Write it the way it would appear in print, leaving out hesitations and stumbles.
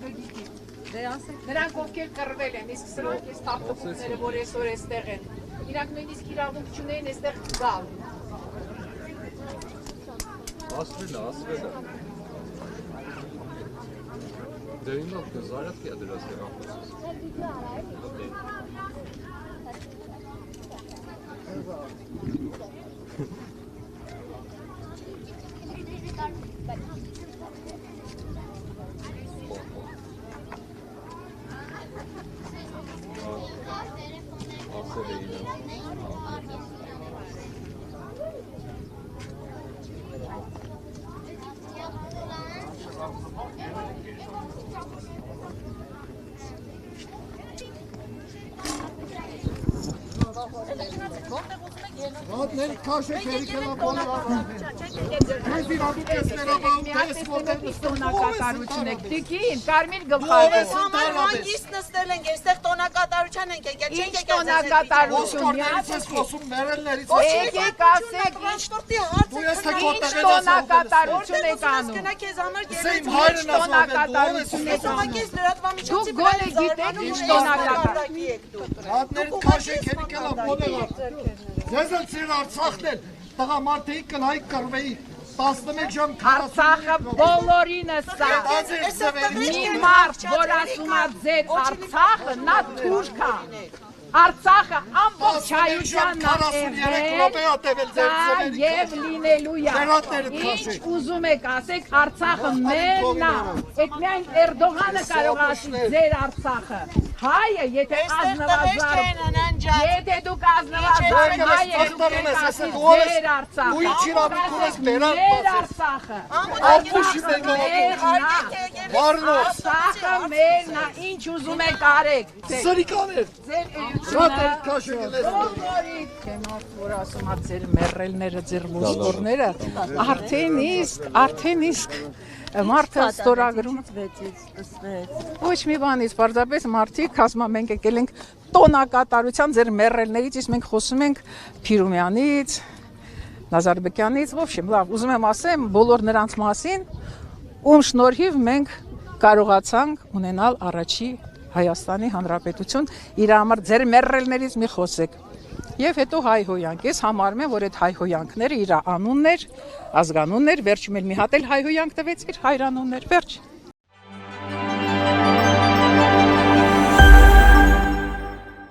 Նրանք ովքեր կռվել են, իսկ սրանք այս տարտուկները, որ այսօր այստեղ են, իրանք նույնիսկ իրավունք չունեն այստեղ գալ։ Ասվել է։ Դե ինքն զարյատք է դրած հեղափոխից։ Wadner kaşe kerikela bana Տոնակատարություն եք դիքին, կարմիր գլխարը։ Համար հանգիստ նստել ենք, այստեղ տոնակատարության ենք եկել, չենք եկել տոնակատարություն։ խոսում մերելներից Եկեք ասեք, Պաշտորտի հարցը տոնակատարություն եք անում։ գնա քեզ համար Իմ հայրն տոնակատարություն եք անում։ Ես լրատվամիջոցի Դուք գոնե գիտեք ինչ տոնակատար։ Wadner kaşe kerikela bana Ձեզ էլ ծիր Արցախն էլ տղամարդիկ կնայք կռվեի 11 ժամ 40 Արցախը բոլորինը սա։ Մի մարդ, որ ասում է ձեր Արցախը, նա թուրք է։ Արցախը ամբողջ հայությանն է եւ լինելու է։ Ինչ ուզում եք ասեք, Արցախը մերն է։ Այդ միայն Էրդողանը կարող է ասի ձեր Արցախը։ Հայը, եթե ազնվազար, եթե դուք ազնվազար հայ եք, դուք եք ասի ձեր Արցախը։ Մեր Արցախը։ Արցախը մերն է, ինչ ուզում եք արեք։ Սրիկաներ Շատ էլ քաշը գլես որ ասում է ձեր մեռելները, ձեր ոսկորները, արդեն իսկ մարդը ստորագրում ոչ մի բանից, պարզապես մարդիկ ասում մենք եկել ենք տոնակատարության ձեր մեռելներից, իսկ մենք խոսում ենք Փիրումյանից, Նազարբեկյանից, в общем, լավ, ուզում եմ ասեմ բոլոր նրանց մասին, ում շնորհիվ մենք կարողացանք ունենալ առաջի Հայաստանի Հանրապետություն, իր համար ձեր մեռելներից մի խոսեք։ Եվ հետո հայհոյանք, ես համարում եմ, որ այդ հայհոյանքները իր անուններ, ազգանուններ, վերջում էլ մի հատ էլ հայհոյանք տվեցիր, հայրանուններ, վերջ։